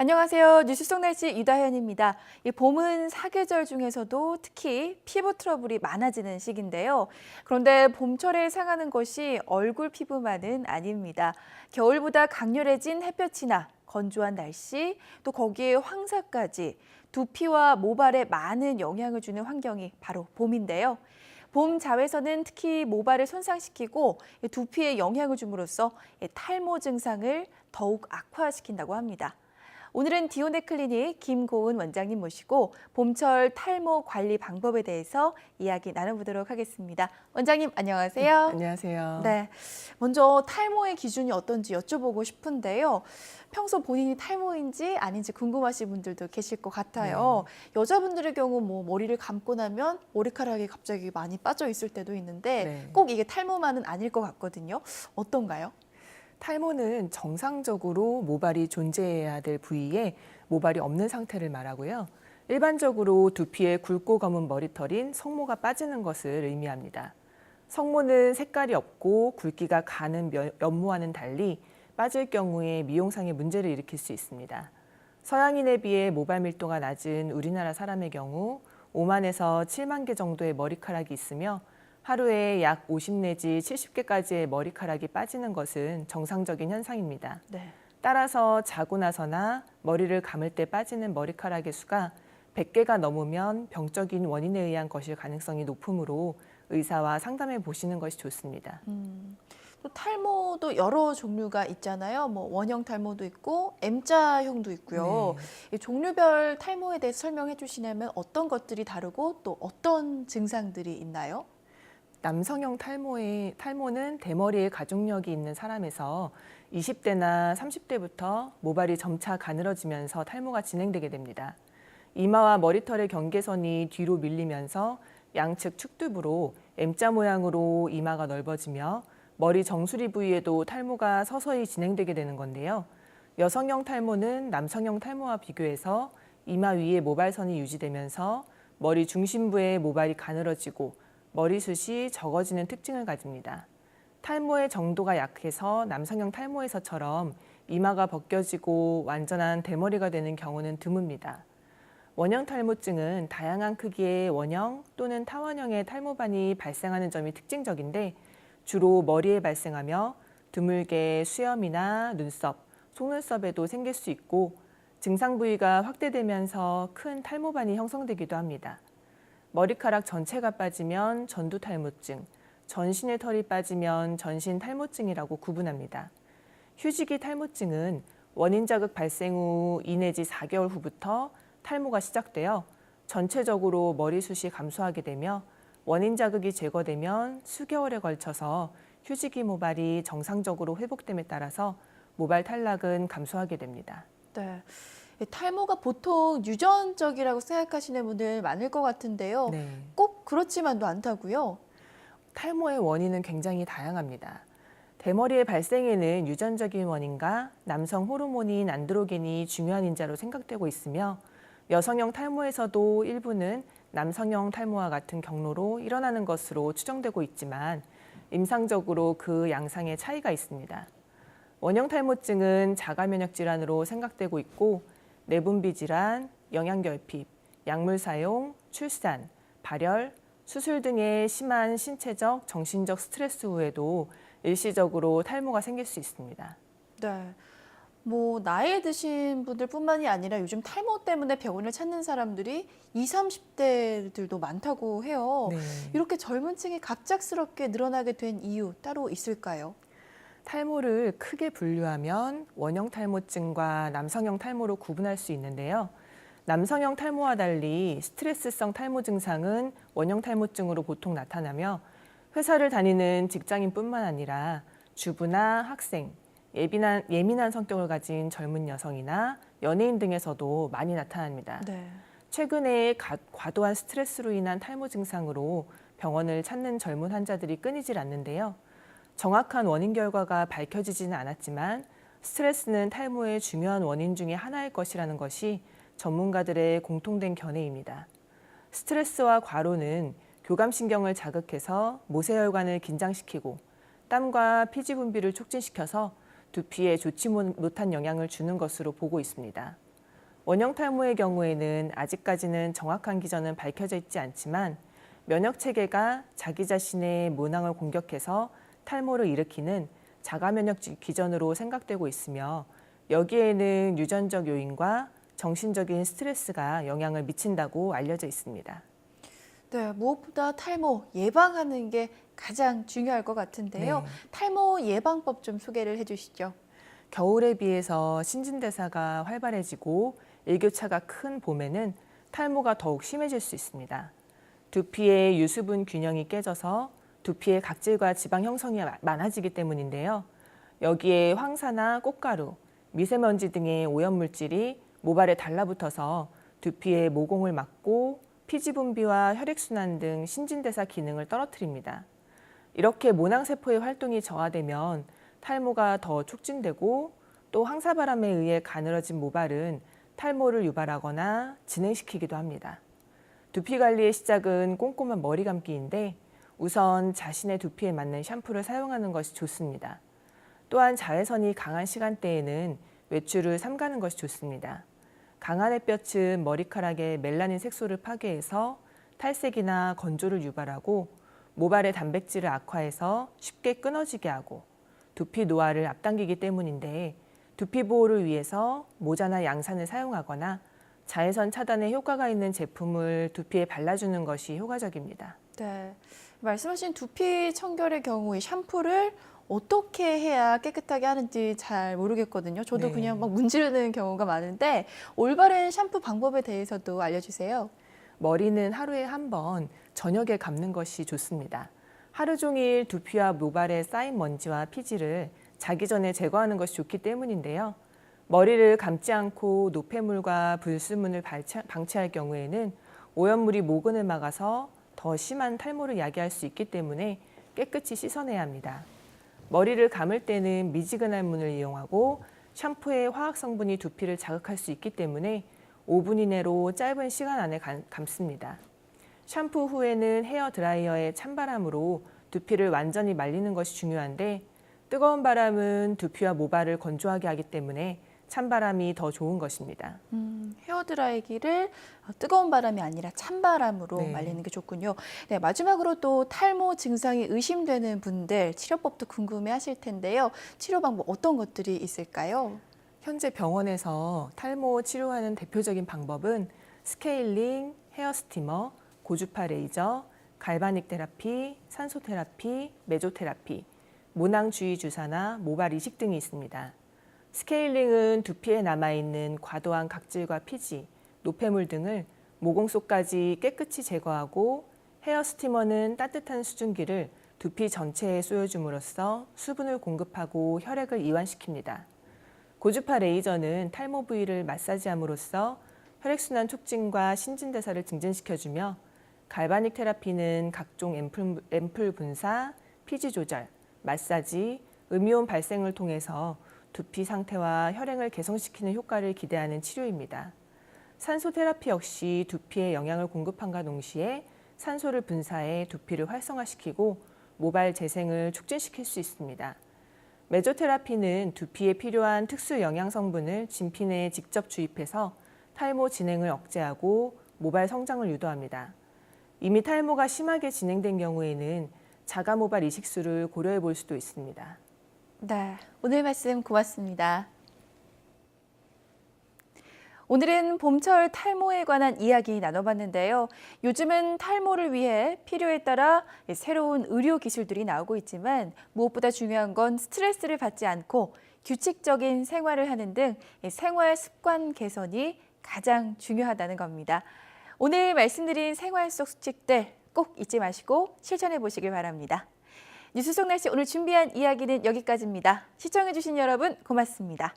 안녕하세요. 뉴스 속 날씨 유다현입니다. 이 봄은 사계절 중에서도 특히 피부 트러블이 많아지는 시기인데요. 그런데 봄철에 상하는 것이 얼굴 피부만은 아닙니다. 겨울보다 강렬해진 햇볕이나 건조한 날씨, 또 거기에 황사까지 두피와 모발에 많은 영향을 주는 환경이 바로 봄인데요. 봄 자외선은 특히 모발을 손상시키고 두피에 영향을 줌으로써 탈모 증상을 더욱 악화시킨다고 합니다. 오늘은 디오네 클리닉 김고은 원장님 모시고 봄철 탈모 관리 방법에 대해서 이야기 나눠보도록 하겠습니다. 원장님 안녕하세요. 안녕하세요. 네, 먼저 탈모의 기준이 어떤지 여쭤보고 싶은데요. 평소 본인이 탈모인지 아닌지 궁금하신 분들도 계실 것 같아요. 여자분들의 경우 머리를 감고 나면 머리카락이 갑자기 많이 빠져 있을 때도 있는데 꼭 이게 탈모만은 아닐 것 같거든요. 어떤가요? 탈모는 정상적으로 모발이 존재해야 될 부위에 모발이 없는 상태를 말하고요. 일반적으로 두피에 굵고 검은 머리털인 성모가 빠지는 것을 의미합니다. 성모는 색깔이 없고 굵기가 가는 연모와는 달리 빠질 경우에 미용상의 문제를 일으킬 수 있습니다. 서양인에 비해 모발 밀도가 낮은 우리나라 사람의 경우 5만에서 7만 개 정도의 머리카락이 있으며 하루에 약 50 내지 70개까지의 머리카락이 빠지는 것은 정상적인 현상입니다. 네. 따라서 자고 나서나 머리를 감을 때 빠지는 머리카락의 수가 100개가 넘으면 병적인 원인에 의한 것일 가능성이 높으므로 의사와 상담해 보시는 것이 좋습니다. 또 탈모도 여러 종류가 있잖아요. 원형 탈모도 있고 M자형도 있고요. 이 종류별 탈모에 대해서 설명해 주시냐면 어떤 것들이 다르고 또 어떤 증상들이 있나요? 남성형 탈모는 대머리에 가족력이 있는 사람에서 20대나 30대부터 모발이 점차 가늘어지면서 탈모가 진행되게 됩니다. 이마와 머리털의 경계선이 뒤로 밀리면서 양측 축두부로 M자 모양으로 이마가 넓어지며 머리 정수리 부위에도 탈모가 서서히 진행되게 되는 건데요. 여성형 탈모는 남성형 탈모와 비교해서 이마 위에 모발선이 유지되면서 머리 중심부에 모발이 가늘어지고 머리숱이 적어지는 특징을 가집니다. 탈모의 정도가 약해서 남성형 탈모에서처럼 이마가 벗겨지고 완전한 대머리가 되는 경우는 드뭅니다. 원형 탈모증은 다양한 크기의 원형 또는 타원형의 탈모반이 발생하는 점이 특징적인데 주로 머리에 발생하며 드물게 수염이나 눈썹, 속눈썹에도 생길 수 있고 증상 부위가 확대되면서 큰 탈모반이 형성되기도 합니다. 머리카락 전체가 빠지면 전두 탈모증, 전신의 털이 빠지면 전신 탈모증이라고 구분합니다. 휴지기 탈모증은 원인 자극 발생 후 2 내지 4개월 후부터 탈모가 시작되어 전체적으로 머리숱이 감소하게 되며 원인 자극이 제거되면 수개월에 걸쳐서 휴지기 모발이 정상적으로 회복됨에 따라서 모발 탈락은 감소하게 됩니다. 네. 탈모가 보통 유전적이라고 생각하시는 분들 많을 것 같은데요. 꼭 그렇지만도 않다고요? 탈모의 원인은 굉장히 다양합니다. 대머리의 발생에는 유전적인 원인과 남성 호르몬인 안드로겐이 중요한 인자로 생각되고 있으며 여성형 탈모에서도 일부는 남성형 탈모와 같은 경로로 일어나는 것으로 추정되고 있지만 임상적으로 그 양상의 차이가 있습니다. 원형 탈모증은 자가 면역 질환으로 생각되고 있고 내분비 질환, 영양결핍, 약물 사용, 출산, 발열, 수술 등의 심한 신체적, 정신적 스트레스 후에도 일시적으로 탈모가 생길 수 있습니다. 네. 나이 드신 분들뿐만이 아니라 요즘 탈모 때문에 병원을 찾는 사람들이 20, 30대들도 많다고 해요. 이렇게 젊은 층이 갑작스럽게 늘어나게 된 이유 따로 있을까요? 탈모를 크게 분류하면 원형 탈모증과 남성형 탈모로 구분할 수 있는데요. 남성형 탈모와 달리 스트레스성 탈모 증상은 원형 탈모증으로 보통 나타나며 회사를 다니는 직장인뿐만 아니라 주부나 학생, 예민한 성격을 가진 젊은 여성이나 연예인 등에서도 많이 나타납니다. 최근에 과도한 스트레스로 인한 탈모 증상으로 병원을 찾는 젊은 환자들이 끊이질 않는데요. 정확한 원인 결과가 밝혀지지는 않았지만 스트레스는 탈모의 중요한 원인 중에 하나일 것이라는 것이 전문가들의 공통된 견해입니다. 스트레스와 과로는 교감신경을 자극해서 모세혈관을 긴장시키고 땀과 피지 분비를 촉진시켜서 두피에 좋지 못한 영향을 주는 것으로 보고 있습니다. 원형 탈모의 경우에는 아직까지는 정확한 기전은 밝혀져 있지 않지만 면역 체계가 자기 자신의 모낭을 공격해서 탈모를 일으키는 자가 면역 기전으로 생각되고 있으며 여기에는 유전적 요인과 정신적인 스트레스가 영향을 미친다고 알려져 있습니다. 네, 무엇보다 탈모 예방하는 게 가장 중요할 것 같은데요. 네. 탈모 예방법 좀 소개를 해주시죠. 겨울에 비해서 신진대사가 활발해지고 일교차가 큰 봄에는 탈모가 더욱 심해질 수 있습니다. 두피의 유수분 균형이 깨져서 두피의 각질과 지방 형성이 많아지기 때문인데요. 여기에 황사나 꽃가루, 미세먼지 등의 오염물질이 모발에 달라붙어서 두피의 모공을 막고 피지 분비와 혈액순환 등 신진대사 기능을 떨어뜨립니다. 이렇게 모낭세포의 활동이 저하되면 탈모가 더 촉진되고 또 황사바람에 의해 가늘어진 모발은 탈모를 유발하거나 진행시키기도 합니다. 두피 관리의 시작은 꼼꼼한 머리 감기인데 우선 자신의 두피에 맞는 샴푸를 사용하는 것이 좋습니다. 또한 자외선이 강한 시간대에는 외출을 삼가는 것이 좋습니다. 강한 햇볕은 머리카락의 멜라닌 색소를 파괴해서 탈색이나 건조를 유발하고 모발의 단백질을 악화해서 쉽게 끊어지게 하고 두피 노화를 앞당기기 때문인데 두피 보호를 위해서 모자나 양산을 사용하거나 자외선 차단에 효과가 있는 제품을 두피에 발라주는 것이 효과적입니다. 네, 말씀하신 두피 청결의 경우에 샴푸를 어떻게 해야 깨끗하게 하는지 잘 모르겠거든요. 저도 네. 그냥 막 문지르는 경우가 많은데 올바른 샴푸 방법에 대해서도 알려주세요. 머리는 하루에 한 번 저녁에 감는 것이 좋습니다. 하루 종일 두피와 모발에 쌓인 먼지와 피지를 자기 전에 제거하는 것이 좋기 때문인데요. 머리를 감지 않고 노폐물과 불순물을 방치할 경우에는 오염물이 모근을 막아서 더 심한 탈모를 야기할 수 있기 때문에 깨끗이 씻어내야 합니다. 머리를 감을 때는 미지근한 물을 이용하고 샴푸의 화학 성분이 두피를 자극할 수 있기 때문에 5분 이내로 짧은 시간 안에 감습니다. 샴푸 후에는 헤어 드라이어의 찬바람으로 두피를 완전히 말리는 것이 중요한데 뜨거운 바람은 두피와 모발을 건조하게 하기 때문에 찬바람이 더 좋은 것입니다. 헤어드라이기를 뜨거운 바람이 아니라 찬바람으로 네. 말리는 게 좋군요. 네, 마지막으로 또 탈모 증상이 의심되는 분들 치료법도 궁금해 하실 텐데요. 치료 방법 어떤 것들이 있을까요? 현재 병원에서 탈모 치료하는 대표적인 방법은 스케일링, 헤어 스티머, 고주파 레이저, 갈바닉 테라피, 산소 테라피, 메조테라피, 모낭 주위 주사나 모발 이식 등이 있습니다. 스케일링은 두피에 남아있는 과도한 각질과 피지, 노폐물 등을 모공 속까지 깨끗이 제거하고 헤어 스티머는 따뜻한 수증기를 두피 전체에 쏘여줌으로써 수분을 공급하고 혈액을 이완시킵니다. 고주파 레이저는 탈모 부위를 마사지함으로써 혈액순환 촉진과 신진대사를 증진시켜주며 갈바닉 테라피는 각종 앰플 분사, 피지 조절, 마사지, 음이온 발생을 통해서 두피 상태와 혈행을 개선시키는 효과를 기대하는 치료입니다. 산소 테라피 역시 두피에 영양을 공급함과 동시에 산소를 분사해 두피를 활성화시키고 모발 재생을 촉진시킬 수 있습니다. 메조테라피는 두피에 필요한 특수 영양 성분을 진피 내에 직접 주입해서 탈모 진행을 억제하고 모발 성장을 유도합니다. 이미 탈모가 심하게 진행된 경우에는 자가 모발 이식술을 고려해 볼 수도 있습니다. 네, 오늘 말씀 고맙습니다. 오늘은 봄철 탈모에 관한 이야기 나눠봤는데요. 요즘은 탈모를 위해 필요에 따라 새로운 의료 기술들이 나오고 있지만 무엇보다 중요한 건 스트레스를 받지 않고 규칙적인 생활을 하는 등 생활 습관 개선이 가장 중요하다는 겁니다. 오늘 말씀드린 생활 속 수칙들 꼭 잊지 마시고 실천해 보시길 바랍니다. 뉴스 속 날씨 오늘 준비한 이야기는 여기까지입니다. 시청해 주신 여러분 고맙습니다.